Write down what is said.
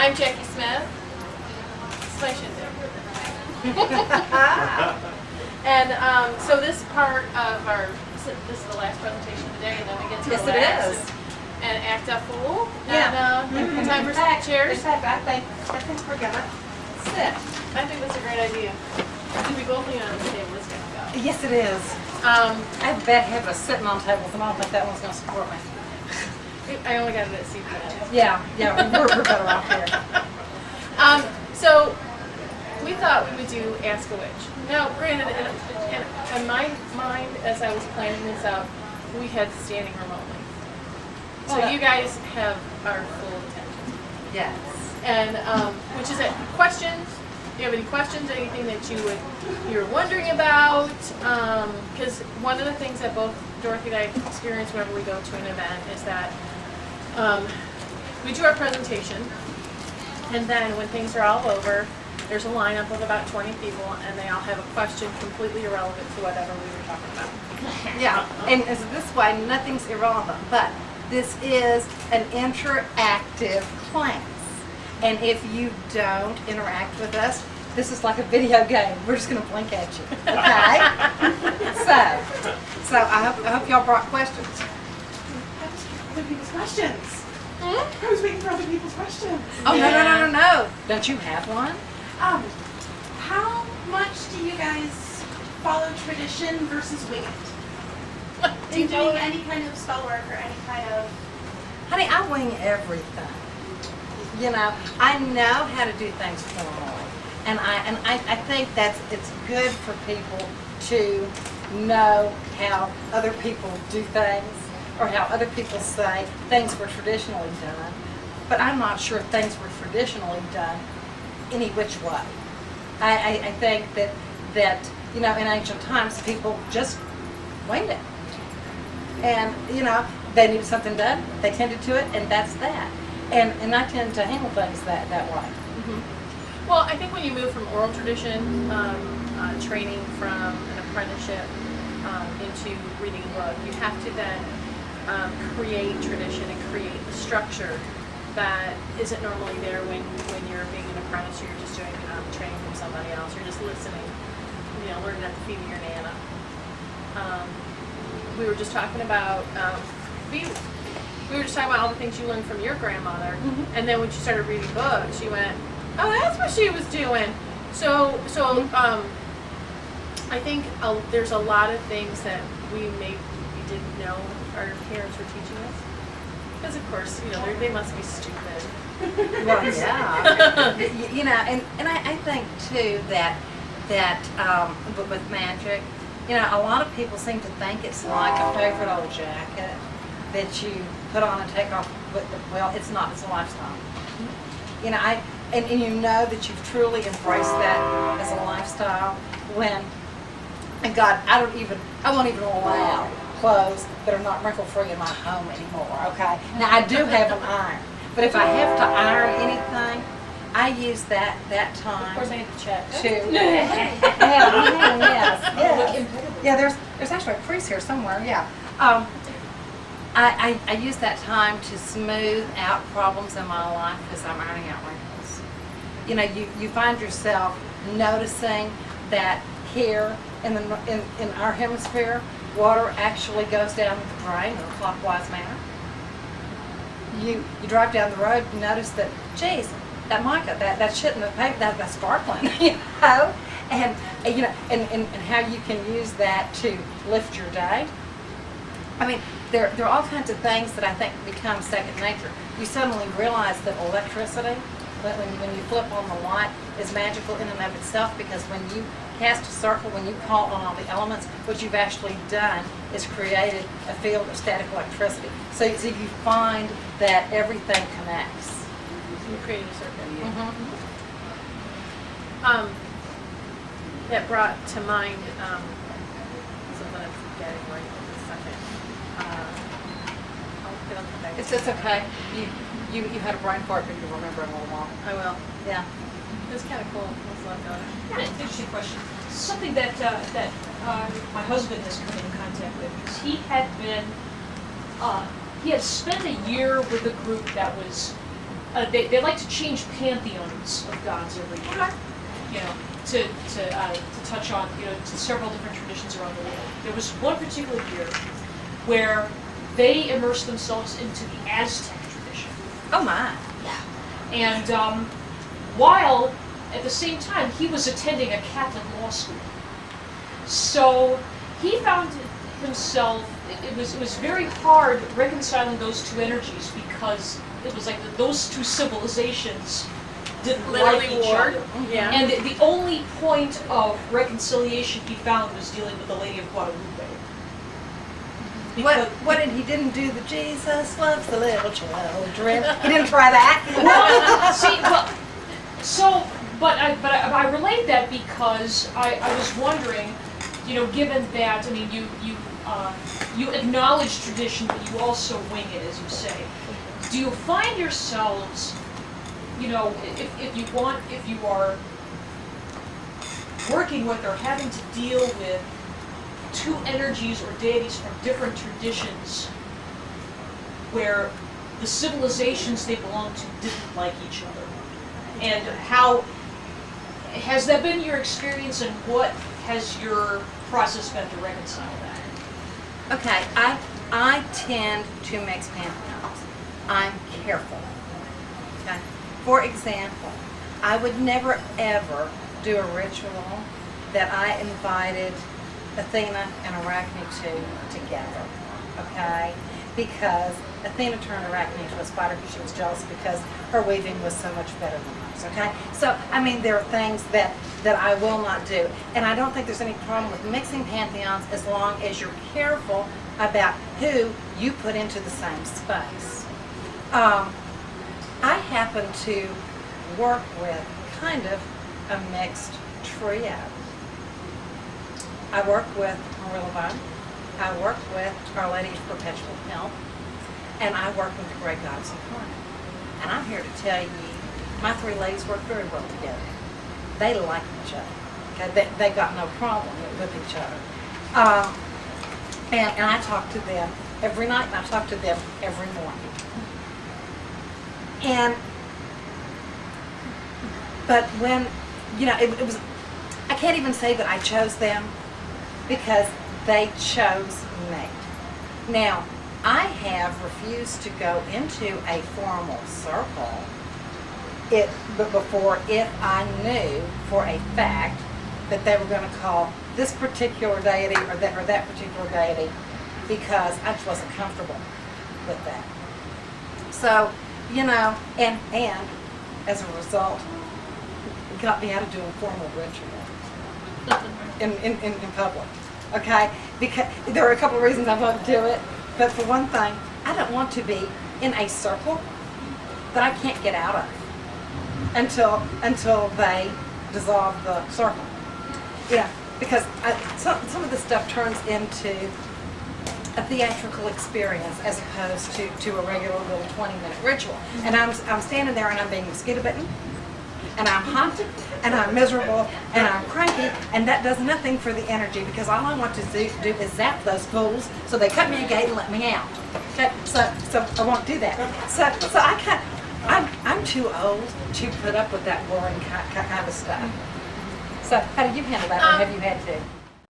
I'm Jacki Smith. It's my shindig. And so this part of our, this is the last presentation of the day, and then we get to relax and act a fool. Yeah. And time for some chairs. In fact, I think we're gonna sit. I think that's a great idea. I think we both lean on the table. It's gonna go. Yes, it is. I bet heaven sitting on tables, and I don't think that one's gonna support me. I only got it at CPS. Yeah, we're better off here. So we thought we would do Ask a Witch. Now, granted, in my mind, as I was planning this out, we had standing room only. So you guys have our full attention. Yes. And which is it? Questions? Do you have any questions? Anything that you're wondering about? Because one of the things that both Dorothy and I experience whenever we go to an event is that we do our presentation, and then when things are all over, there's a lineup of about 20 people, and they all have a question completely irrelevant to whatever we were talking about. Yeah, and as this way, nothing's irrelevant, but this is an interactive class. And if you don't interact with us, this is like a video game. We're just going to blink at you, okay? so I hope y'all brought questions. I was waiting for other people's questions. I was waiting for other people's questions. Oh, yeah. No. Don't you have one? How much do you guys follow tradition versus wing it? Do you doing any kind of spell work or any kind of... Honey, I wing everything. You know, I know how to do things formally. And I think it's good for people to know how other people do things, or how other people say things were traditionally done. But I'm not sure things were traditionally done any which way. I think that you know, in ancient times, people just winged it. And, you know, they needed something done, they tended to it, and that's that. And I tend to handle things that way. Mm-hmm. Well, I think when you move from oral tradition, training from an apprenticeship, into reading a book, you have to then create tradition and create a structure that isn't normally there when you're being an apprentice. You're just doing training from somebody else. You're just listening, you know, learning at the feet of your nana. We were just talking about we were just talking about all the things you learned from your grandmother, and then when you started reading books, you went, "Oh, that's what she was doing." So I think there's a lot of things that we didn't know our parents were teaching us. Because of course, you know, they must be stupid. Well, yeah. You know, and I think too that with magic, you know, a lot of people seem to think it's like a favorite old jacket that you put on and take off. Well, it's not. It's a lifestyle. You know, and you know that you've truly embraced that as a lifestyle when, and God, I won't even allow clothes that are not wrinkle-free in my home anymore, okay? Now, I do have an iron, but if I have to iron anything, I use that time. Of course, I need to check. Yeah, there's actually a crease here somewhere, yeah. I use that time to smooth out problems in my life as I'm ironing out wrinkles. You know, you find yourself noticing that here in our hemisphere, water actually goes down the drain in a clockwise manner. You drive down the road, you notice that, geez, that mica, that shit in the paint, that's sparkling, you know, and you know, and how you can use that to lift your day. I mean, there are all kinds of things that I think become second nature. You suddenly realize that electricity, when you flip on the light, is magical in and of itself, because when you cast a circle, when you call on all the elements, what you've actually done is created a field of static electricity. So you find that everything connects. So you created a circuit. Mm-hmm. That brought to mind something I'm forgetting right in a second. It'll come back. It's okay. You had a brain fart, but you'll remember in a little while. I will. Yeah. It's kind of cool. What's left on it? I got an interesting question. Something that my husband has come in contact with is he had spent a year with a group that was they like to change pantheons of gods every year. You know, to touch on, you know, to several different traditions around the world. There was one particular year where they immersed themselves into the Aztec tradition. Oh my. And while at the same time he was attending a Catholic law school, so he found himself. It was very hard reconciling those two energies because it was like those two civilizations didn't like each other. Yeah. And the only point of reconciliation he found was dealing with the Lady of Guadalupe. What did he didn't do the Jesus loves the little children? He didn't try that? Well, see, but I relate that because I was wondering, you know, given that, I mean, you acknowledge tradition, but you also wing it, as you say. Do you find yourselves, you know, if you are working with or having to deal with two energies or deities from different traditions where the civilizations they belong to didn't like each other? And how has that been your experience, and what has your process been to reconcile that? Okay, I tend to mix pantheons. I'm careful. Okay? For example, I would never ever do a ritual that I invited Athena and Arachne to together. Okay? Because Athena turned Arachne into a spider because she was jealous because her weaving was so much better than hers. Okay? So, I mean, there are things that I will not do. And I don't think there's any problem with mixing pantheons as long as you're careful about who you put into the same space. I happen to work with kind of a mixed trio. I work with Morrision, I work with Our Lady of Perpetual Help, and I work with the Great Goddess Incarnate. And I'm here to tell you, my three ladies work very well together. They like each other. Okay? They've got no problem with each other. And I talk to them every night, and I talk to them every morning. But when, you know, it was, I can't even say that I chose them because they chose me. Now, I have refused to go into a formal circle before if I knew for a fact that they were going to call this particular deity or that particular deity, because I just wasn't comfortable with that. So, you know, and as a result, it got me out of doing formal ritual in public. Okay? Because there are a couple of reasons I won't do it, but for one thing, I don't want to be in a circle that I can't get out of until they dissolve the circle. Yeah, because some of this stuff turns into a theatrical experience as opposed to a regular little 20-minute ritual. And I'm standing there and I'm being mosquito bitten, and I'm hot, and I'm miserable, and I'm cranky, and that does nothing for the energy because all I want to do is zap those fools so they cut me a gate and let me out. Okay? So I won't do that. So I'm too old to put up with that boring kind of stuff. So how do you handle that, or have you had to?